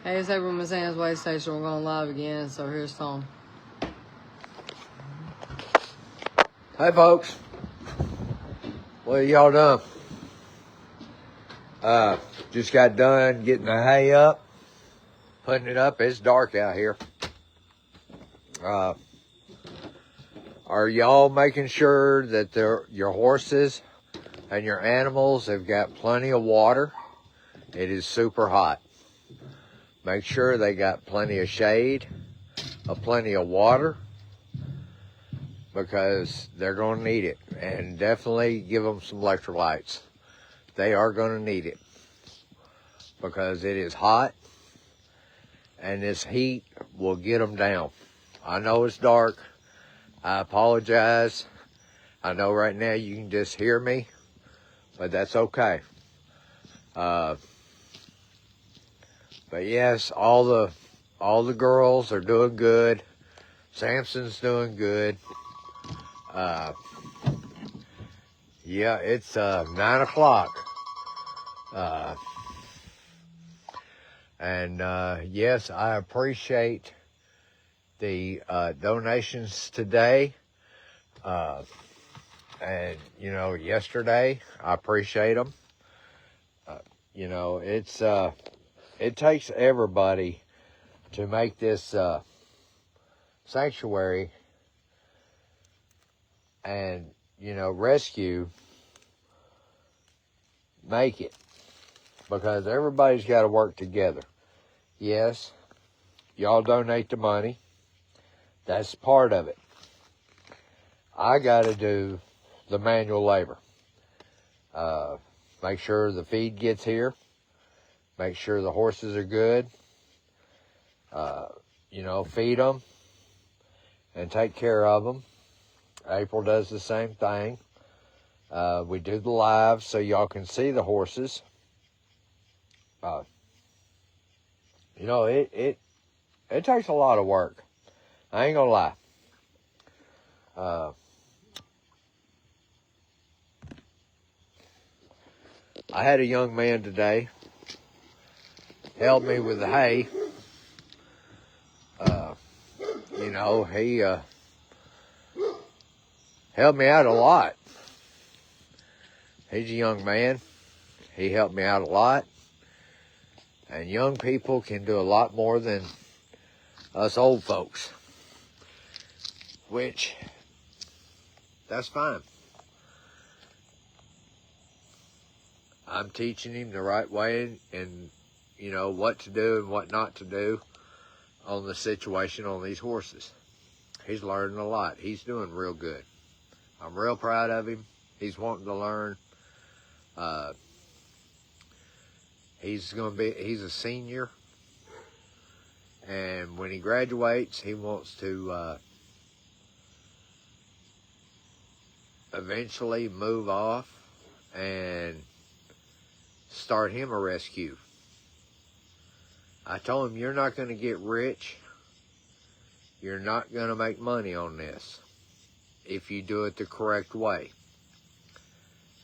Hey, it's April Miss Ann's Way Station. We're going live again, so here's Tom. Hey, folks. What y'all done? Just got done getting the hay up, putting it up. It's dark out here. Are y'all making sure that your horses and your animals have got plenty of water? It is super hot. Make sure they got plenty of shade, plenty of water, because they're going to need it. And definitely give them some electrolytes. They are going to need it because it is hot, and this heat will get them down. I know it's dark. I apologize. I know right now you can just hear me, but that's okay. But yes, all the girls are doing good. Samson's doing good. Yeah, it's 9 o'clock. And yes, I appreciate the donations today. And you know, yesterday, I appreciate them. You know, it takes everybody to make this sanctuary and, you know, rescue, make it, because everybody's got to work together. Yes, y'all donate the money. That's part of it. I got to do the manual labor. Make sure the feed gets here. Make sure the horses are good. You know, feed them and take care of them. April does the same thing. We do the live so y'all can see the horses. You know, it takes a lot of work. I ain't gonna lie. I had a young man today help me with the hay. You know, he helped me out a lot. He's a young man. He helped me out a lot. And young people can do a lot more than us old folks. Which, that's fine. I'm teaching him the right way and, you know, what to do and what not to do on the situation on these horses. He's learning a lot. He's doing real good. I'm real proud of him. He's wanting to learn. He's a senior. And when he graduates, he wants to eventually move off and start him a rescue. I told him, you're not going to get rich. You're not going to make money on this if you do it the correct way.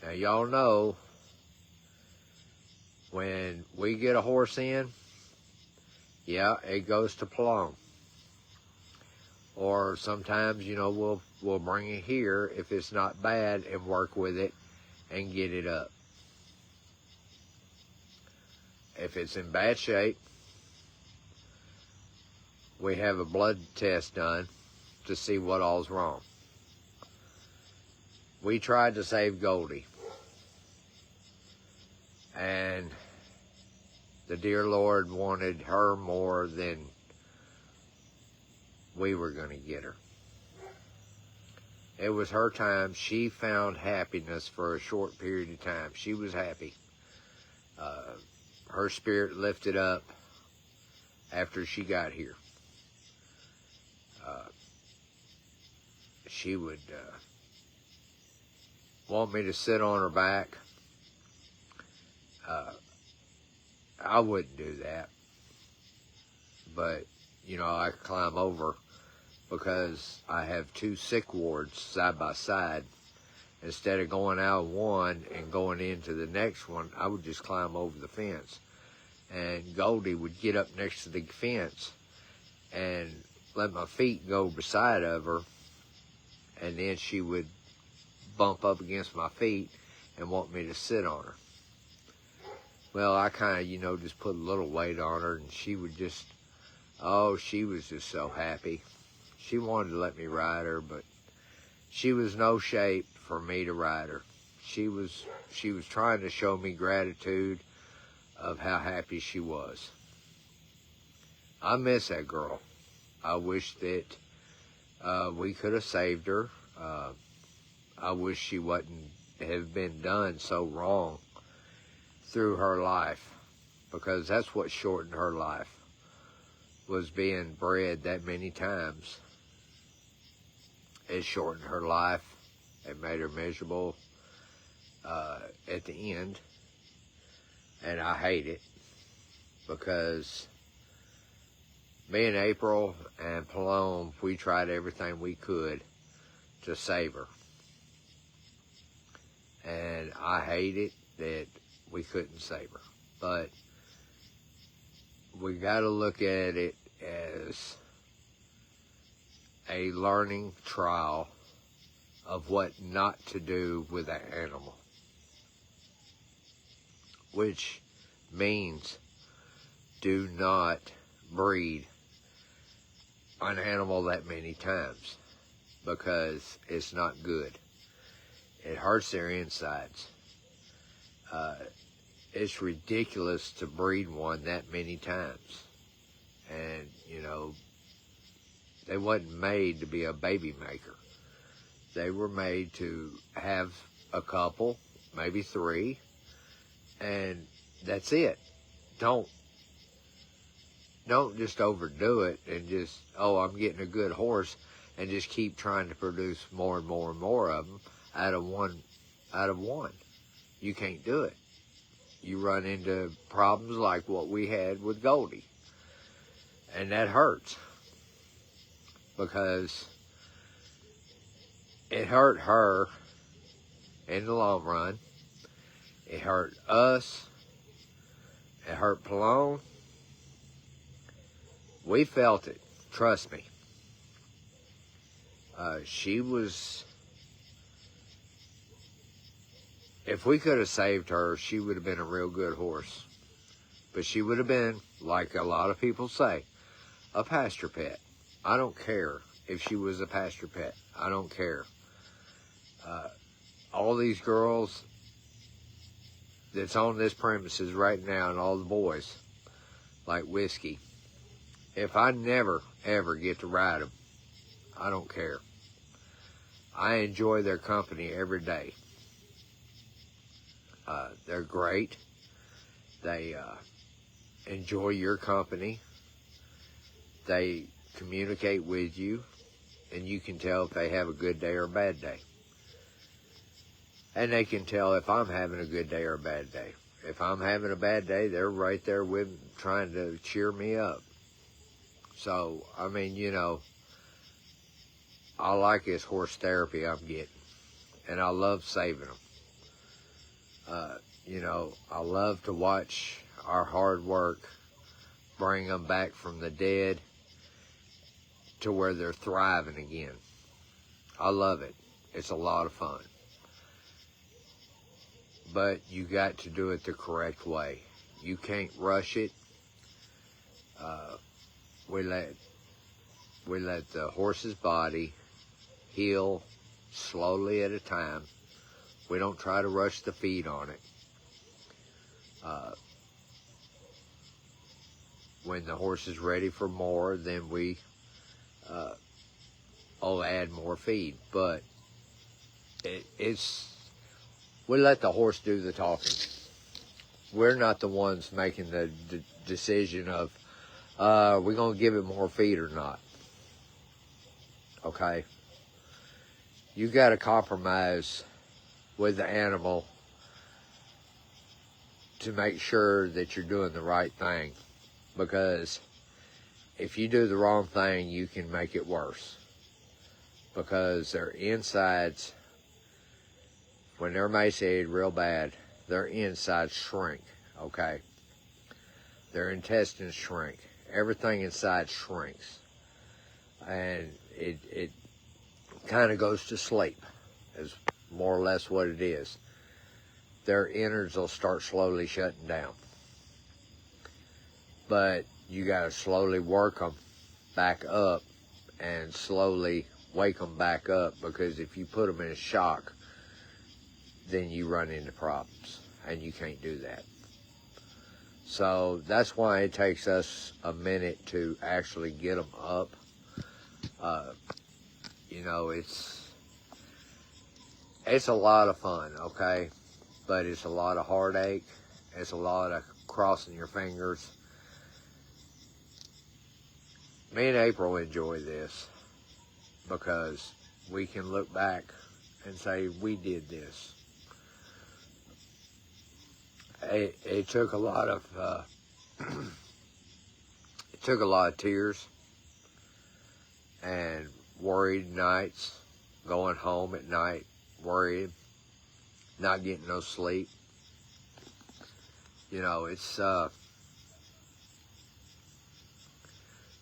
Now, y'all know when we get a horse in, yeah, it goes to Plum. Or sometimes, you know, we'll bring it here if it's not bad and work with it and get it up. If it's in bad shape, we have a blood test done to see what all's wrong. We tried to save Goldie. And the dear Lord wanted her more than we were going to get her. It was her time. She found happiness for a short period of time. She was happy. Her spirit lifted up after she got here. She would want me to sit on her back. I wouldn't do that. But, you know, I climb over because I have two sick wards side by side. Instead of going out one and going into the next one, I would just climb over the fence and Goldie would get up next to the fence and let my feet go beside of her, and then she would bump up against my feet and want me to sit on her. Well, I kind of, just put a little weight on her, and she would just, she was just so happy. She wanted to let me ride her, but she was no shape for me to ride her. She was trying to show me gratitude of how happy she was. I miss that girl. I wish that we could have saved her. I wish she wouldn't have been done so wrong through her life, because that's what shortened her life, was being bred that many times. It shortened her life. It made her miserable at the end. And I hate it, because me and April and Palome, we tried everything we could to save her. And I hate it that we couldn't save her. But we got to look at it as a learning trial of what not to do with an animal, which means do not breed an animal that many times, because it's not good. It hurts their insides. It's ridiculous to breed one that many times. And, they wasn't made to be a baby maker. They were made to have a couple, maybe 3, and that's it. Don't just overdo it and just, I'm getting a good horse, and just keep trying to produce more and more and more of them out of one. You can't do it. You run into problems like what we had with Goldie. And that hurts, because it hurt her in the long run. It hurt us. It hurt Palome. We felt it. Trust me. She was... If we could have saved her, she would have been a real good horse. But she would have been, like a lot of people say, a pasture pet. I don't care if she was a pasture pet. I don't care. All these girls that's on this premises right now, and all the boys, like Whiskey, if I never, ever get to ride them, I don't care. I enjoy their company every day. They're great. They enjoy your company. They communicate with you, and you can tell if they have a good day or a bad day. And they can tell if I'm having a good day or a bad day. If I'm having a bad day, they're right there with me, trying to cheer me up. So, I mean, I like this horse therapy I'm getting, and I love saving them. I love to watch our hard work bring them back from the dead to where they're thriving again. I love it. It's a lot of fun. But you got to do it the correct way. You can't rush it. We let the horse's body heal slowly at a time. We don't try to rush the feed on it. When the horse is ready for more, then we add more feed. But we let the horse do the talking. We're not the ones making the decision of we're going to give it more feed or not. Okay? You got to compromise with the animal to make sure that you're doing the right thing. Because if you do the wrong thing, you can make it worse. Because their insides, when they're emaciated real bad, their insides shrink, okay? their intestines shrink. Everything inside shrinks. And it kind of goes to sleep, is more or less what it is. Their innards will start slowly shutting down. But you got to slowly work them back up and slowly wake them back up, because if you put them in a shock, then you run into problems, and you can't do that. So that's why it takes us a minute to actually get them up. You know, it's a lot of fun, okay? But it's a lot of heartache. It's a lot of crossing your fingers. Me and April enjoy this because we can look back and say, we did this. It took a lot of tears and worried nights, going home at night worried, not getting no sleep. You know, it's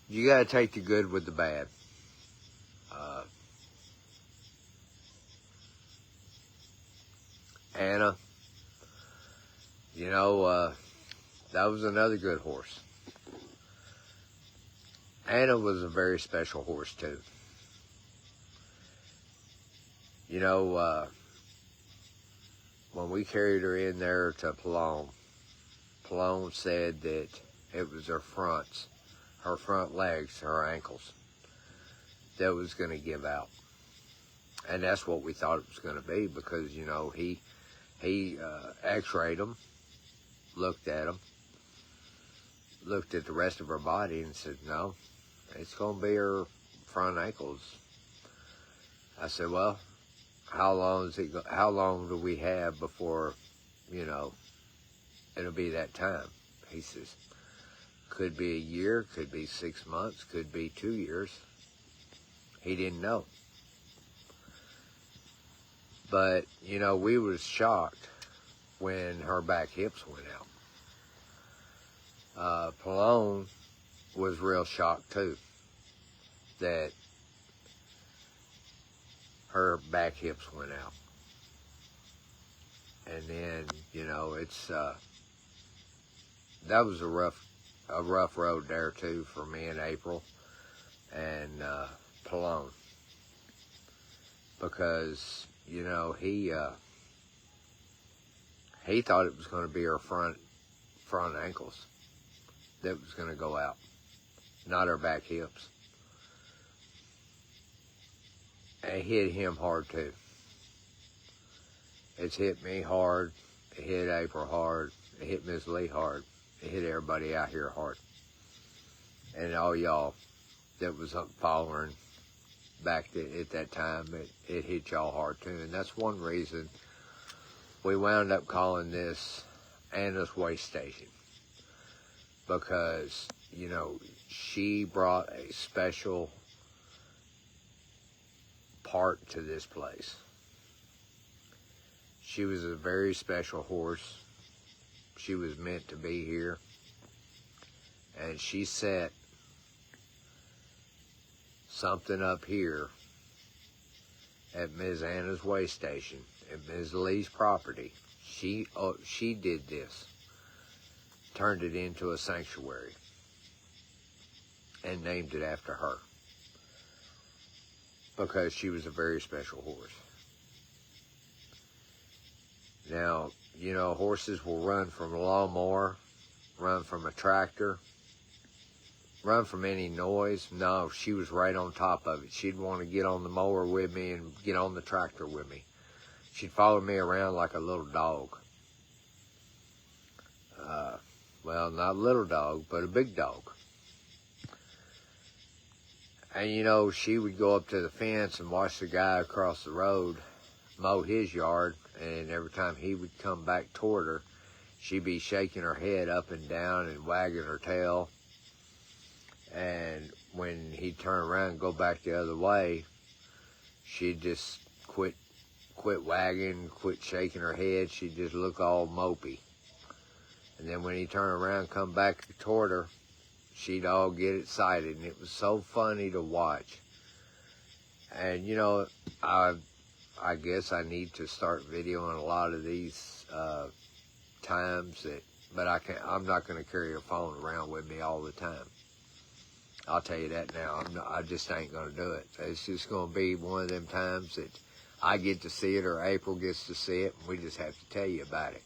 you got to take the good with the bad. Anna, you know, that was another good horse. Anna was a very special horse too. You know, when we carried her in there to Pelone said that it was her front legs, her ankles, that was going to give out. And that's what we thought it was going to be, because, you know, he x-rayed them, looked at them, looked at the rest of her body and said, no, it's going to be her front ankles. I said, well, how long do we have before, you know, it'll be that time? He says, could be a year, could be 6 months, could be 2 years. He didn't know. But, you know, we was shocked when her back hips went out. Pelone was real shocked too, that her back hips went out. And then, you know, it's that was a rough road there too for me and April and Pelone, because, you know, he thought it was going to be her front ankles that was going to go out, not her back hips. And it hit him hard too. It's hit me hard. It hit April hard. It hit Miss Lee hard. It hit everybody out here hard. And all y'all that was up following back at that time, it hit y'all hard too. And that's one reason we wound up calling this Anna's Way Station. Because, you know, she brought a special part to this place. She was a very special horse. She was meant to be here. And she set something up here at Ms. Anna's Way Station, at Ms. Lee's property. She did this. Turned it into a sanctuary. And named it after her. Because she was a very special horse. Now, you know, horses will run from a lawnmower, run from a tractor, run from any noise. No, she was right on top of it. She'd want to get on the mower with me and get on the tractor with me. She'd follow me around like a little dog. Well, not a little dog, but a big dog. And, you know, she would go up to the fence and watch the guy across the road mow his yard. And every time he would come back toward her, she'd be shaking her head up and down and wagging her tail. And when he'd turn around and go back the other way, she'd just quit wagging, quit shaking her head. She'd just look all mopey. And then when he turned around and come back toward her, she'd all get excited, and it was so funny to watch. And you know, I guess I need to start videoing a lot of these times but I'm not going to carry a phone around with me all the time. I'll tell you that now. I just ain't going to do it. It's just going to be one of them times that I get to see it or April gets to see it, and we just have to tell you about it.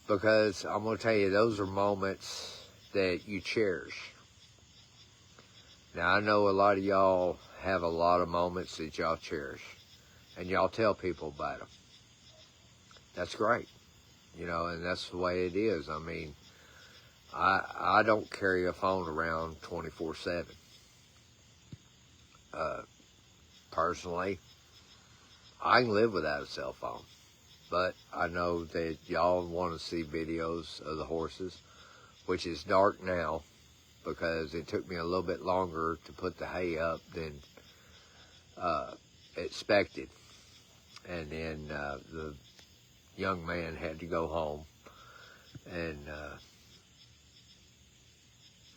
Because I'm going to tell you, those are moments that you cherish. Now, I know a lot of y'all have a lot of moments that y'all cherish, and y'all tell people about them. That's great, you know, and that's the way it is. I mean, I don't carry a phone around 24/7. Personally, I can live without a cell phone, but I know that y'all want to see videos of the horses, which is dark now because it took me a little bit longer to put the hay up than expected. And then the young man had to go home and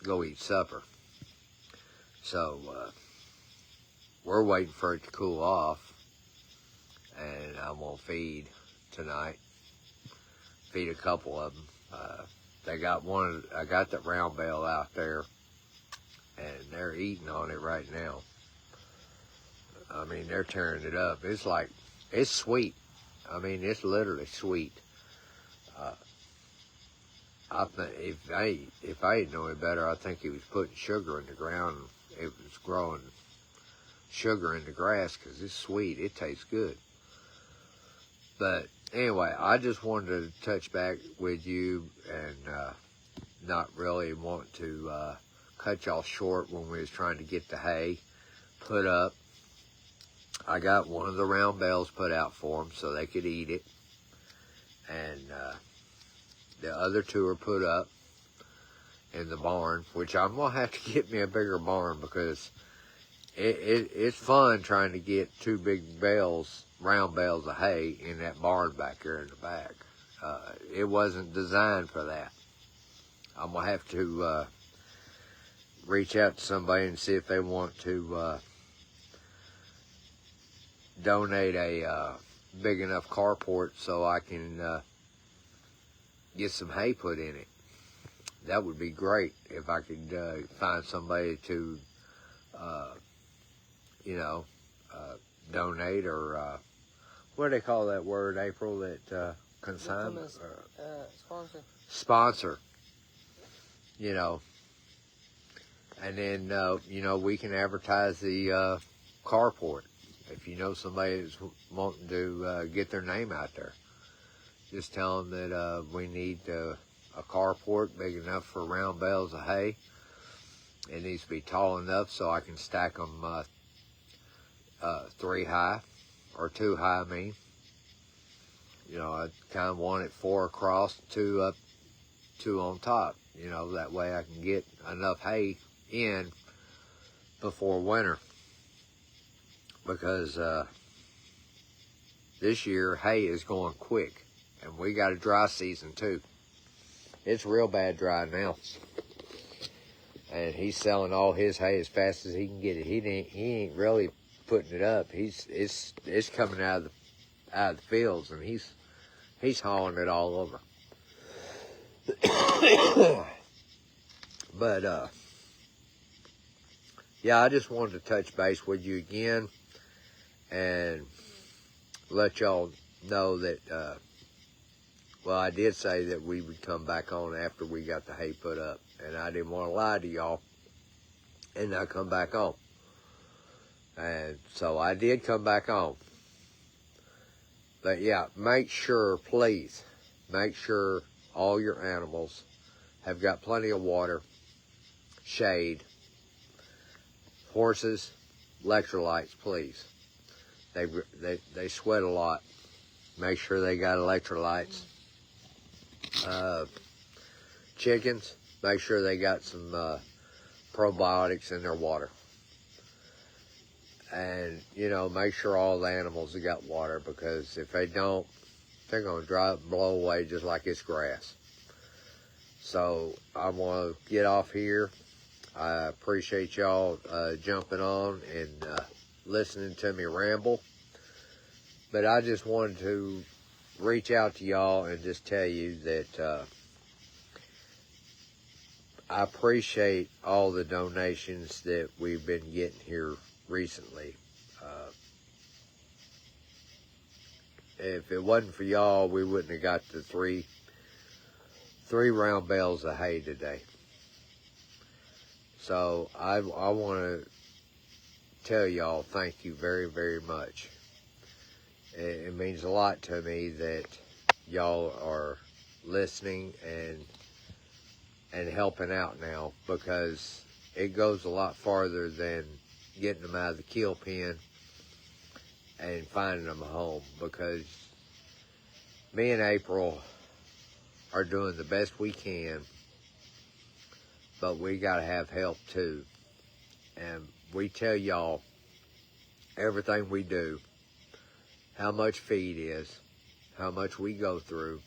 go eat supper. So we're waiting for it to cool off, and I'm gonna feed tonight. Feed a couple of them. I got that round bale out there, and they're eating on it right now. I mean, they're tearing it up. It's sweet. I mean, it's literally sweet. I think if I didn't know it better, I think he was putting sugar in the ground. It was growing sugar in the grass because it's sweet. It tastes good. But anyway, I just wanted to touch back with you and not really want to cut y'all short when we was trying to get the hay put up. I got one of the round bales put out for them so they could eat it. And the other two are put up in the barn, which I'm going to have to get me a bigger barn because it's fun trying to get two big bales, round bales of hay in that barn back there in the back. It wasn't designed for that. I'm going to have to reach out to somebody and see if they want to donate a big enough carport so I can get some hay put in it. That would be great if I could find somebody to, donate or what do they call that word, April? That consign Sponsor. Sponsor. You know, and then we can advertise the carport. If you know somebody that's wanting to get their name out there, just tell them that we need a carport big enough for round bales of hay. It needs to be tall enough so I can stack them 3 high, or 2 high, I mean. You know, I kind of want it 4 across, 2 up, 2 on top. You know, that way I can get enough hay in before winter. Because this year hay is going quick, and we got a dry season too. It's real bad dry now, and he's selling all his hay as fast as he can get it. He ain't really putting it up. It's coming out of the fields, and he's hauling it all over. But yeah, I just wanted to touch base with you again and let y'all know that, I did say that we would come back on after we got the hay put up, and I didn't want to lie to y'all and not come back on. And so I did come back on. But yeah, please, make sure all your animals have got plenty of water, shade, horses, electrolytes, please. They sweat a lot. Make sure they got electrolytes. Chickens, make sure they got some probiotics in their water. And, make sure all the animals have got water, because if they don't, they're going to dry up and blow away just like it's grass. So I want to get off here. I appreciate y'all jumping on and listening to me ramble. But I just wanted to reach out to y'all and just tell you that I appreciate all the donations that we've been getting here recently. If it wasn't for y'all, we wouldn't have got the three round bales of hay today. So I want to tell y'all thank you very, very much. It means a lot to me that y'all are listening and helping out now, because it goes a lot farther than getting them out of the kill pen and finding them a home, because me and April are doing the best we can, but we got to have help too. And we tell y'all everything we do, how much feed is, how much we go through,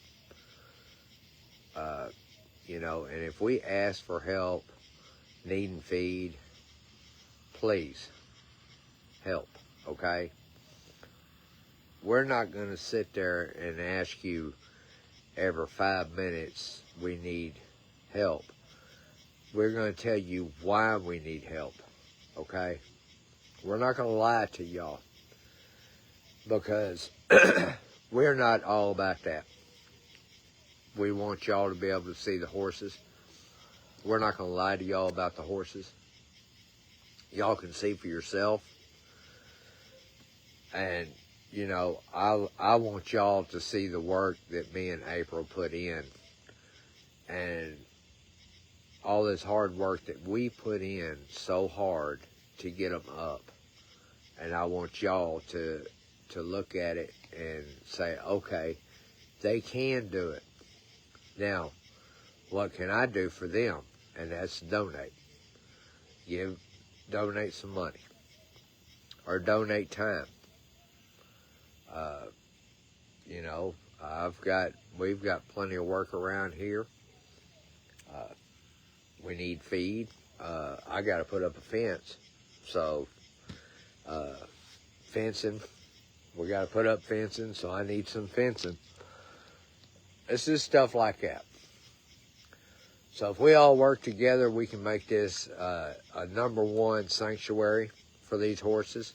and if we ask for help needing feed, please help, okay? We're not going to sit there and ask you every 5 minutes we need help. We're going to tell you why we need help, okay? We're not going to lie to y'all, because we're not all about that. We want y'all to be able to see the horses. We're not going to lie to y'all about the horses. Y'all can see for yourself. And, I want y'all to see the work that me and April put in. And all this hard work that we put in so hard to get them up. And I want y'all to look at it and say, okay, they can do it. Now, what can I do for them? And that's donate. Donate some money. Or donate time. We've got plenty of work around here. We need feed. I got to put up a fence. So, fencing. We got to put up fencing, so I need some fencing. It's just stuff like that. So if we all work together, we can make this a #1 sanctuary for these horses.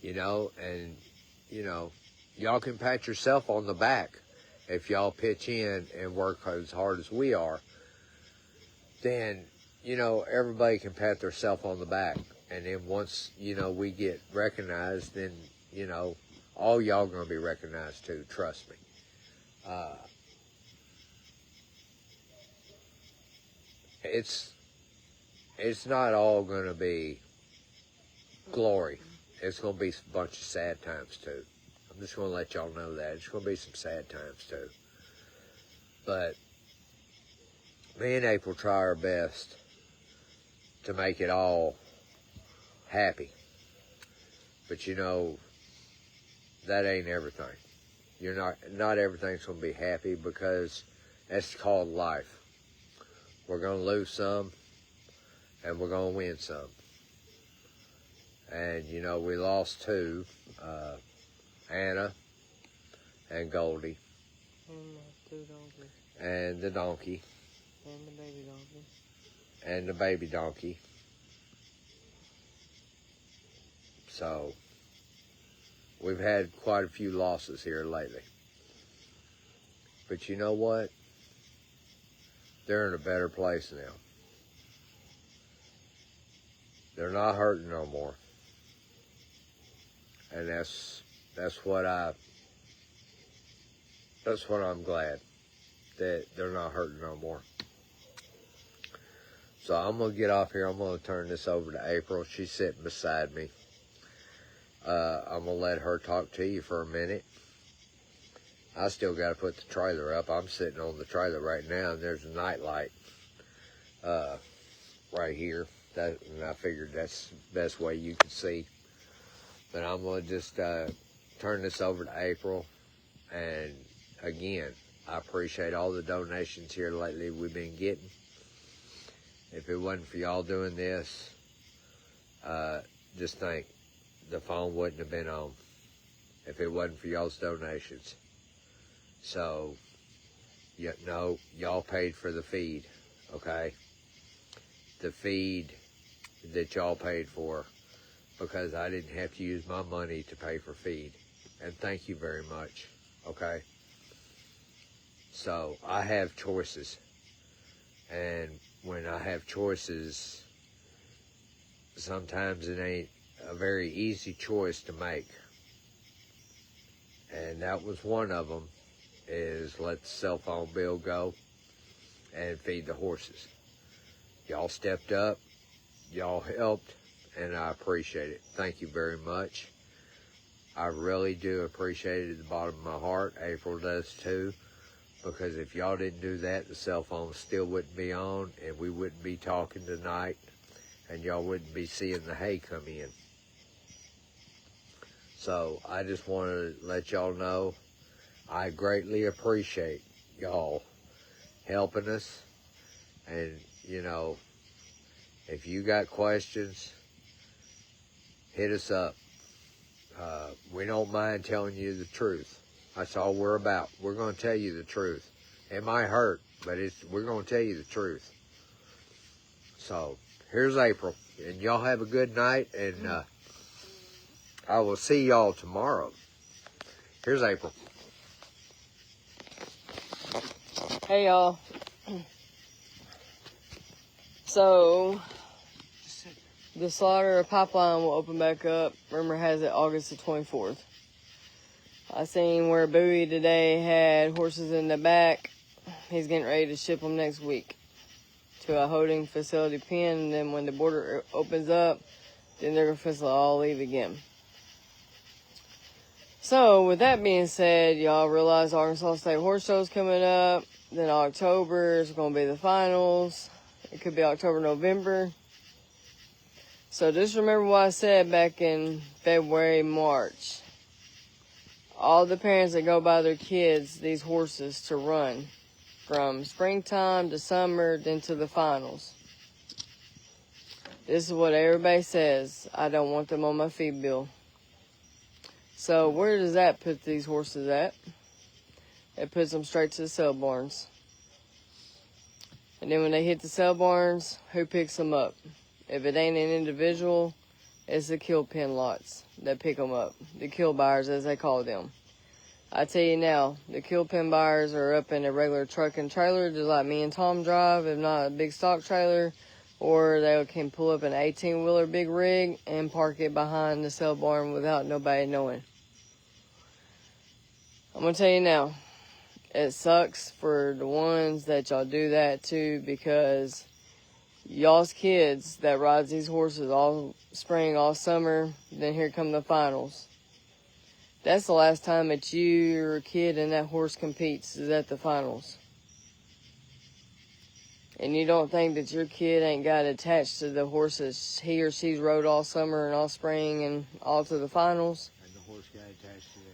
Y'all can pat yourself on the back if y'all pitch in and work as hard as we are. Then, everybody can pat themselves on the back. And then once, we get recognized, then, all y'all going to be recognized too, trust me. It's not all going to be glory. It's going to be a bunch of sad times too. I'm just going to let y'all know that. It's going to be some sad times too. But me and April try our best to make it all happy. But that ain't everything. Not everything's going to be happy, because that's called life. We're going to lose some, and we're going to win some. And, we lost 2, Anna and Goldie. And the donkey. And the baby donkey. And the baby donkey. So, we've had quite a few losses here lately. But you know what? They're in a better place now. They're not hurting no more. And that's what I'm glad, that they're not hurting no more. So I'm going to get off here. I'm going to turn this over to April. She's sitting beside me. I'm going to let her talk to you for a minute. I still got to put the trailer up. I'm sitting on the trailer right now, and there's a night light right here. And I figured that's the best way you can see. But I'm going to just turn this over to April. And again, I appreciate all the donations here lately we've been getting. If it wasn't for y'all doing this, just think the phone wouldn't have been on if it wasn't for y'all's donations. So, y'all paid for the feed, okay? The feed that y'all paid for, because I didn't have to use my money to pay for feed. And thank you very much, okay? So, I have choices. And when I have choices, sometimes it ain't a very easy choice to make. And that was one of them, is let the cell phone bill go and feed the horses. Y'all stepped up, y'all helped, and I appreciate it. Thank you very much. I really do appreciate it at the bottom of my heart. April does too, because if y'all didn't do that, the cell phone still wouldn't be on, and we wouldn't be talking tonight, and y'all wouldn't be seeing the hay come in. So I just want to let y'all know I greatly appreciate y'all helping us. And, you know, if you got questions, hit us up. We don't mind telling you the truth. That's all we're about. We're going to tell you the truth. It might hurt, but we're going to tell you the truth. So here's April. And y'all have a good night. And I will see y'all tomorrow. Here's April. Hey, y'all. So, the slaughter pipeline will open back up. Rumor has it August the 24th. I seen where Bowie today had horses in the back. He's getting ready to ship them next week to a holding facility pen. And then when the border opens up, then they're going to all leave again. So, with that being said, y'all realize Arkansas State Horse Show's coming up. Then October is going to be the finals. It could be October, November. So just remember what I said back in February, March. All the parents that go buy their kids these horses to run from springtime to summer, then to the finals. This is what everybody says. I don't want them on my feed bill. So where does that put these horses at? It puts them straight to the sale barns. And then when they hit the sale barns, who picks them up? If it ain't an individual, it's the kill pen lots that pick them up. The kill buyers, as they call them. I tell you now, the kill pen buyers are up in a regular truck and trailer, just like me and Tom drive, if not a big stock trailer. Or they can pull up an 18-wheeler big rig and park it behind the sale barn without nobody knowing. I'm going to tell you now, it sucks for the ones that y'all do that to, because y'all's kids that rides these horses all spring, all summer, then here come the finals. That's the last time that your kid and that horse competes, is at the finals. And you don't think that your kid ain't got attached to the horses he or she's rode all summer and all spring and all to the finals? And the horse got attached to them.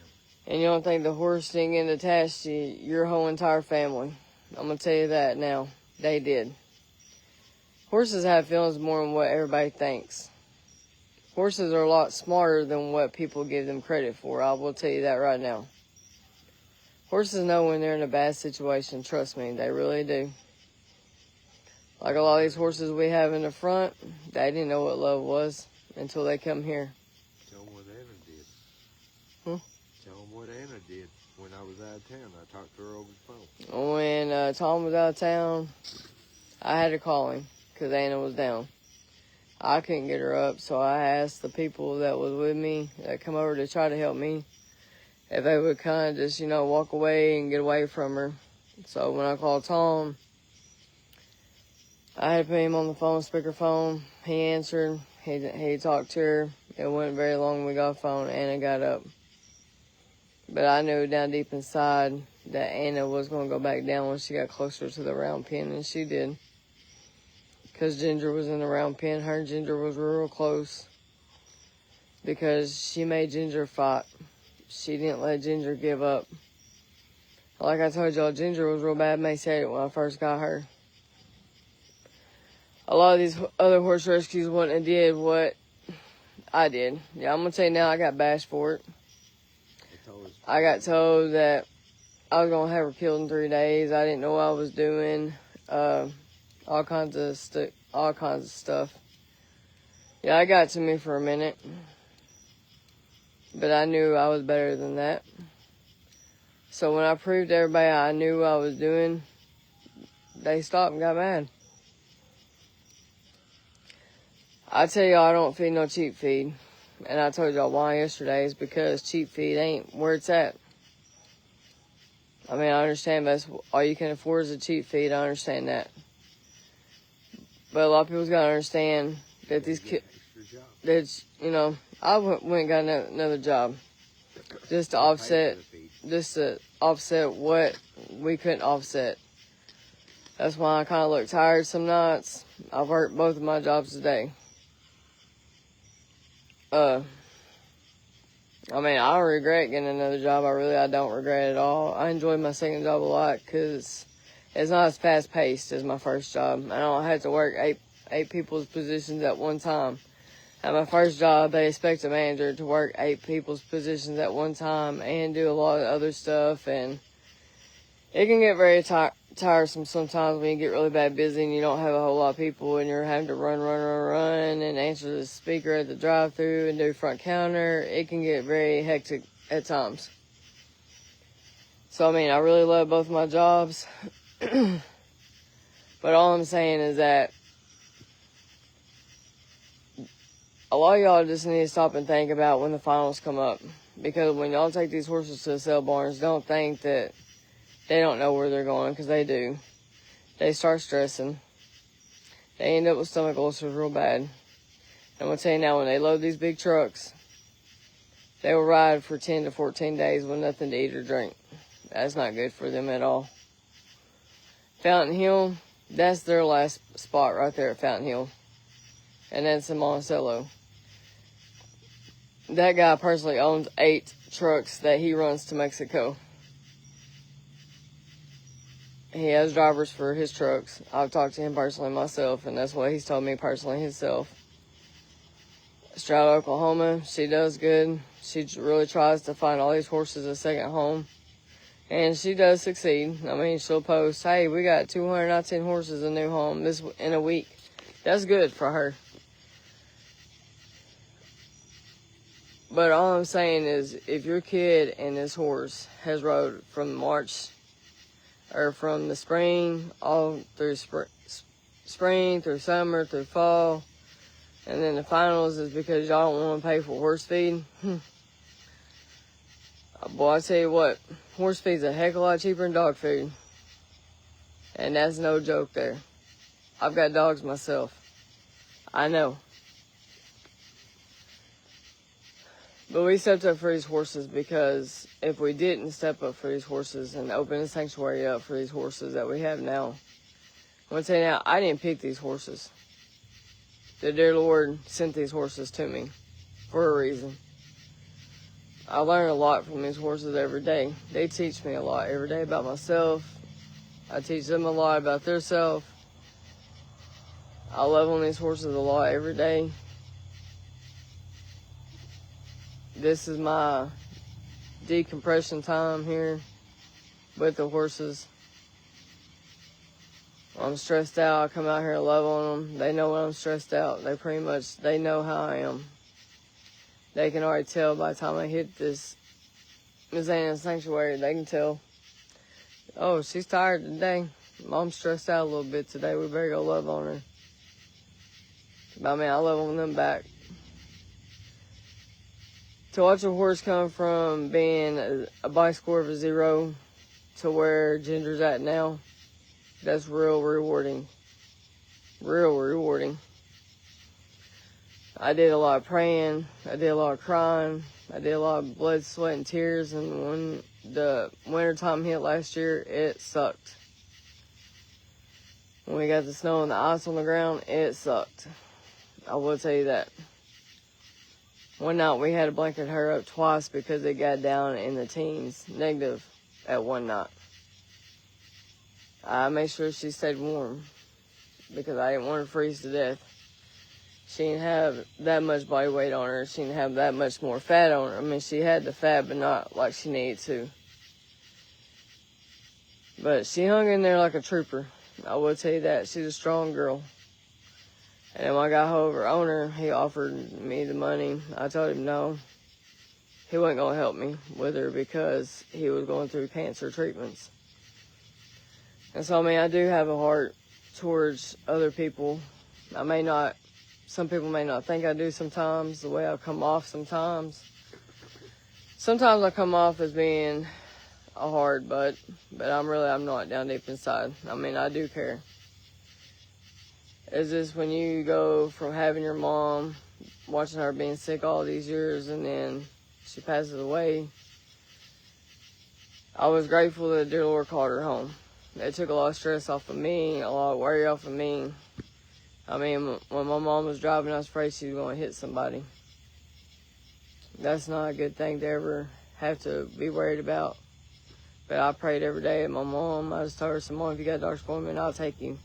And you don't think the horse didn't get attached to your whole entire family? I'm going to tell you that now. They did. Horses have feelings more than what everybody thinks. Horses are a lot smarter than what people give them credit for. I will tell you that right now. Horses know when they're in a bad situation. Trust me, they really do. Like a lot of these horses we have in the front, they didn't know what love was until they come here. Tell them what Anna did. Tell them what Anna did when I was out of town. I talked to her over the phone. When Tom was out of town, I had to call him because Anna was down. I couldn't get her up, so I asked the people that was with me that come over to try to help me if they would kind of just, walk away and get away from her. So when I called Tom, I had to put him on the phone, speakerphone. He answered. He talked to her. It wasn't very long we got a phone. Anna got up. But I knew down deep inside that Anna was going to go back down when she got closer to the round pen, and she did. Because Ginger was in the round pen. Her and Ginger was real close. Because she made Ginger fight. she didn't let Ginger give up. Like I told y'all, Ginger was real bad emaciated when I first got her. A lot of these other horse rescues wouldn't have did what I did. Yeah, I'm going to tell you now, I got bashed for it. I got told that I was going to have her killed in 3 days. I didn't know what I was doing. All kinds of stuff. Yeah, it got to me for a minute. But I knew I was better than that. So when I proved to everybody I knew what I was doing, they stopped and got mad. I tell y'all, I don't feed no cheap feed. And I told y'all why yesterday is because cheap feed ain't where it's at. I mean, I understand that's all you can afford is a cheap feed. I understand that. But a lot of people's got to understand that these kids, that's, you know, I went and got another job just to offset what we couldn't offset. That's why I kind of look tired some nights. I've worked both of my jobs today. I mean, I don't regret getting another job. I don't regret it at all. I enjoyed my second job a lot because it's not as fast paced as my first job. I don't have to work eight people's positions at one time. At my first job, they expect a manager to work 8 people's positions at one time and do a lot of other stuff. And it can get very tiresome sometimes when you get really bad busy and you don't have a whole lot of people and you're having to run and answer the speaker at the drive-thru and do front counter. It can get very hectic at times. So, I mean, I really love both my jobs. But all I'm saying is that a lot of y'all just need to stop and think about when the finals come up. Because when y'all take these horses to the sale barns, don't think that they don't know where they're going, because they do. They start stressing. They end up with stomach ulcers real bad. I'm going to tell you now, when they load these big trucks, they will ride for 10 to 14 days with nothing to eat or drink. That's not good for them at all. Fountain Hill, that's their last spot right there at Fountain Hill. And that's in Monticello. That guy personally owns 8 trucks that he runs to Mexico. He has drivers for his trucks. I've talked to him personally myself, and that's what he's told me personally himself. Stroud, Oklahoma, she does good. She really tries to find all these horses a second home. And she does succeed. I mean, she'll post, hey, we got 219 horses a new home in a week. That's good for her. But all I'm saying is, if your kid and this horse has rode from March, or from the spring, all through spring, through summer, through fall, and then the finals is because y'all don't want to pay for horse feed. Boy, I tell you what, horse feed's a heck of a lot cheaper than dog food. And that's no joke there. I've got dogs myself. I know. But we stepped up for these horses because if we didn't step up for these horses and open the sanctuary up for these horses that we have now, I'm going to tell you now, I didn't pick these horses. The dear Lord sent these horses to me for a reason. I learn a lot from these horses every day. They teach me a lot every day about myself. I teach them a lot about themselves. I love on these horses a lot every day. This is my decompression time here with the horses. When I'm stressed out, I come out here and love on them. They know when I'm stressed out. They know how I am. They can already tell by the time I hit this Miss Anna's sanctuary. They can tell, oh, she's tired today. Mom's stressed out a little bit today. We better go love on her. But I mean, I love on them back. To watch a horse come from being a body score of a 0 to where Ginger's at now, that's real rewarding. Real rewarding. I did a lot of praying. I did a lot of crying. I did a lot of blood, sweat, and tears. And when the winter time hit last year, it sucked. When we got the snow and the ice on the ground, it sucked. I will tell you that. One night we had to blanket her up twice because it got down in the teens, negative, at one night. I made sure she stayed warm because I didn't want her to freeze to death. She didn't have that much body weight on her. She didn't have that much more fat on her. I mean, she had the fat, but not like she needed to. But she hung in there like a trooper. I will tell you that. She's a strong girl. And when I got over owner, he offered me the money. I told him no. He wasn't going to help me with her because he was going through cancer treatments. And so, I mean, I do have a heart towards other people. Some people may not think I do sometimes, the way I come off sometimes. Sometimes I come off as being a hard butt, but I'm not down deep inside. I mean, I do care. It's just when you go from having your mom, watching her being sick all these years, and then she passes away, I was grateful that dear Lord called her home. It took a lot of stress off of me, a lot of worry off of me. I mean, when my mom was driving, I was afraid she was going to hit somebody. That's not a good thing to ever have to be worried about. But I prayed every day at my mom. I just told her, Mom, if you got a doctor's appointment, I'll take you.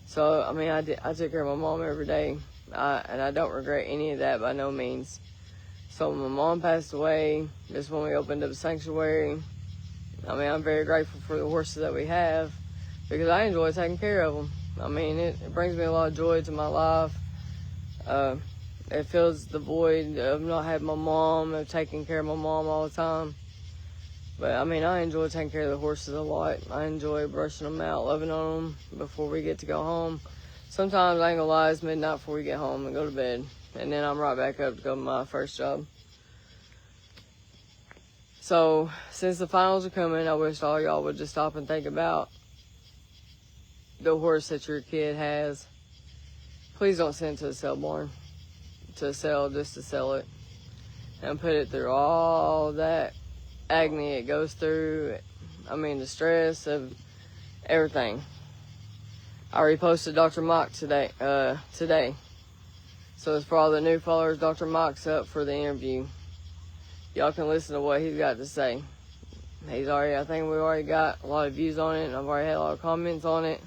So, I mean, I took care of my mom every day. And I don't regret any of that by no means. So when my mom passed away, just when we opened up a sanctuary, I mean, I'm very grateful for the horses that we have because I enjoy taking care of them. I mean, it brings me a lot of joy to my life. It fills the void of not having my mom, of taking care of my mom all the time. But, I mean, I enjoy taking care of the horses a lot. I enjoy brushing them out, loving on them before we get to go home. Sometimes, I ain't gonna lie, it's midnight before we get home and go to bed. And then I'm right back up to go to my first job. So, since the finals are coming, I wish all y'all would just stop and think about the horse that your kid has. Please don't send it to a sale barn to sell just to sell it. And put it through all that agony it goes through. I mean, the stress of everything. I reposted Dr. Mock today. So it's for all the new followers. Dr. Mock's up for the interview. Y'all can listen to what he's got to say. I think we've already got a lot of views on it, and I've already had a lot of comments on it.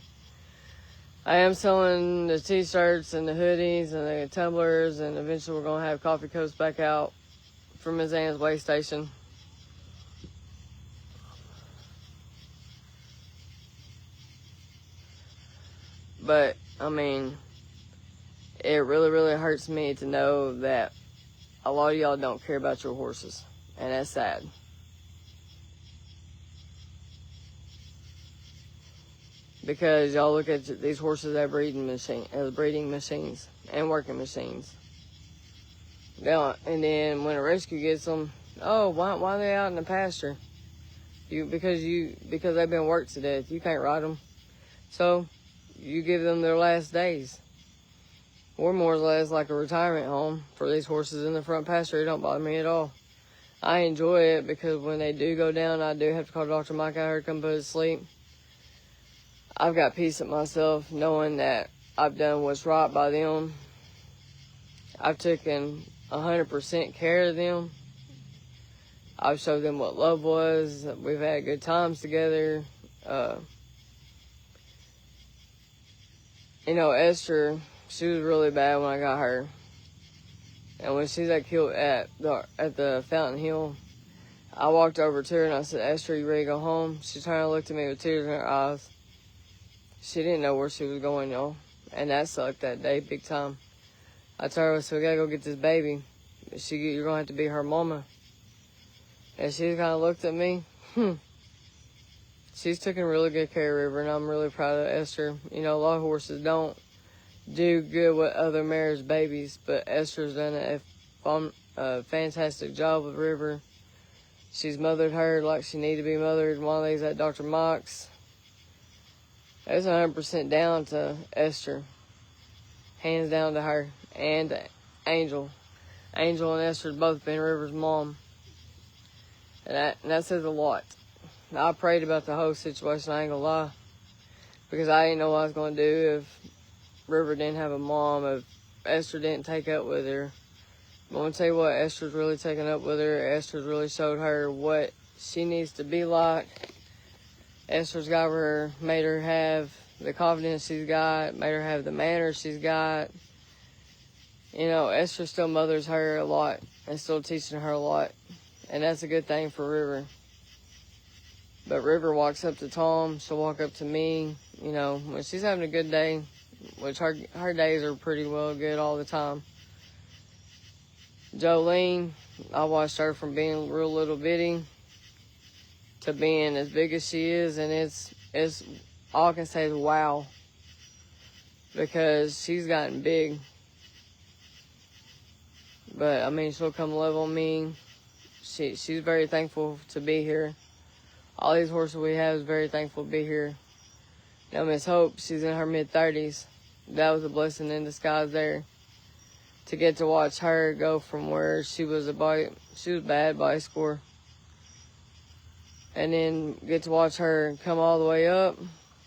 I am selling the t-shirts and the hoodies and the tumblers, and eventually we're going to have coffee cups back out from Ms. Ann's Way Station. But, I mean, it really, really hurts me to know that a lot of y'all don't care about your horses. And that's sad. Because y'all look at these horses as breeding machines and working machines. And then when a rescue gets them, oh, why are they out in the pasture? Because they've been worked to death. You can't ride them. So you give them their last days. Or more or less like a retirement home for these horses in the front pasture. It don't bother me at all. I enjoy it because when they do go down, I do have to call Dr. Mike out here to come put it to sleep. I've got peace at myself knowing that I've done what's right by them. I've taken 100% care of them. I've showed them what love was. We've had good times together. Esther, she was really bad when I got her. And when she's killed at the Fountain Hill, I walked over to her and I said, Esther, you ready to go home? She turned and looked at me with tears in her eyes. She didn't know where she was going, y'all. And that sucked that day, big time. I told her, so we gotta go get this baby. You're gonna have to be her mama. And she kind of looked at me. She's taken really good care of River, and I'm really proud of Esther. A lot of horses don't do good with other mares' babies, but Esther's done a fantastic job with River. She's mothered her like she needed to be mothered. One of these at Dr. Mock's. It's 100% down to Esther. Hands down to her. And Angel. Angel and Esther have both been River's mom. And that says a lot. I prayed about the whole situation, I ain't gonna lie. Because I didn't know what I was gonna do if River didn't have a mom, if Esther didn't take up with her. But I'm going to tell you what, Esther's really taken up with her. Esther's really showed her what she needs to be like. Esther's got her, made her have the confidence she's got, made her have the manners she's got. You know, Esther still mothers her a lot and still teaching her a lot. And that's a good thing for River. But River walks up to Tom. She'll walk up to me. You know, when she's having a good day, which her days are pretty well good all the time. Jolene, I watched her from being real little bitty to being as big as she is. And it's all I can say is wow. Because she's gotten big. But, I mean, she'll come love on me. She's very thankful to be here. All these horses we have is very thankful to be here. Now, Miss Hope, she's in her mid-30s. That was a blessing in disguise there. To get to watch her go from where she was bad body score. And then get to watch her come all the way up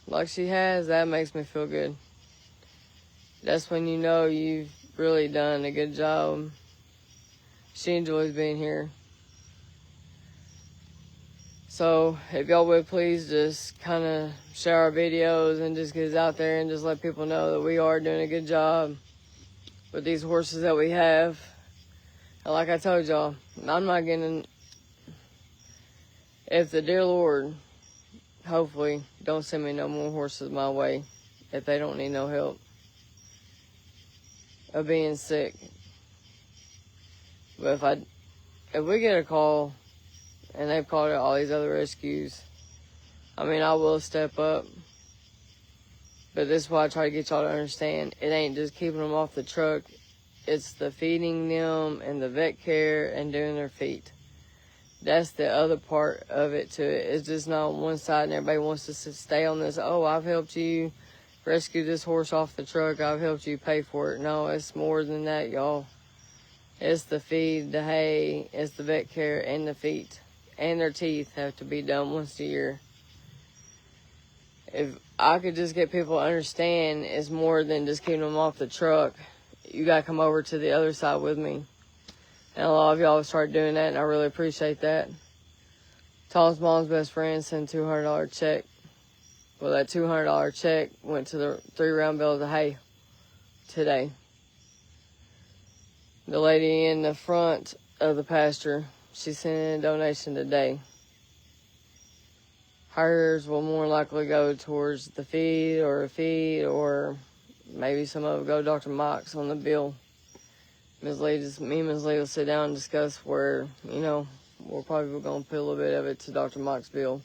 like she has, that makes me feel good. That's when you know you've really done a good job. She enjoys being here. So, if y'all would please just kind of share our videos and just get us out there and just let people know that we are doing a good job with these horses that we have. And like I told y'all, I'm not getting, if the dear Lord, hopefully, don't send me no more horses my way if they don't need no help of being sick. But if we get a call, and they've called it all these other rescues, I mean, I will step up. But this is why I try to get y'all to understand. It ain't just keeping them off the truck. It's the feeding them and the vet care and doing their feet. That's the other part of it to it. It's just not on one side and everybody wants to stay on this, oh, I've helped you rescue this horse off the truck. I've helped you pay for it. No, it's more than that, y'all. It's the feed, the hay, it's the vet care, and the feet. And their teeth have to be done once a year. If I could just get people to understand it's more than just keeping them off the truck, you got to come over to the other side with me. And a lot of y'all have started doing that, and I really appreciate that. Tom's mom's best friend sent a $200 check. Well, that $200 check went to the 3 round bales of hay today. The lady in the front of the pasture, she sent in a donation today. Hers will more likely go towards the feed, or maybe some of it go to Dr. Mox on the bill. Me and Ms. Lee will sit down and discuss where, you know, we're probably going to put a little bit of it to Dr. Mox's bill.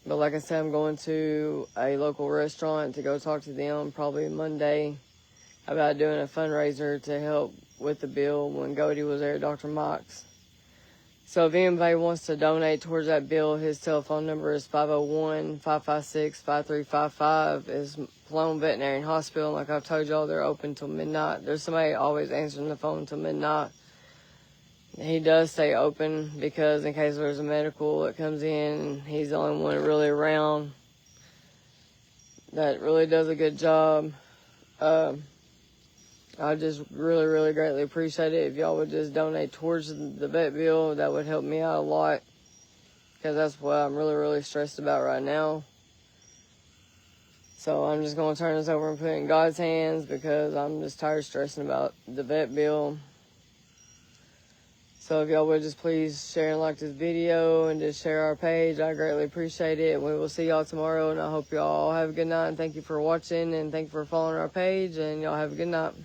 But like I said, I'm going to a local restaurant to go talk to them probably Monday about doing a fundraiser to help with the bill when Goldie was there, Dr. Mox. So if anybody wants to donate towards that bill, his telephone number is 501-556-5355. It's Paloma Veterinary Hospital. Like I've told y'all, they're open till midnight. There's somebody always answering the phone till midnight. He does stay open because in case there's a medical that comes in, he's the only one really around that really does a good job. I just really, really greatly appreciate it. If y'all would just donate towards the vet bill, that would help me out a lot. Because that's what I'm really, really stressed about right now. So I'm just going to turn this over and put it in God's hands because I'm just tired of stressing about the vet bill. So if y'all would just please share and like this video and just share our page, I greatly appreciate it. We will see y'all tomorrow, and I hope y'all have a good night. And thank you for watching, and thank you for following our page, and y'all have a good night.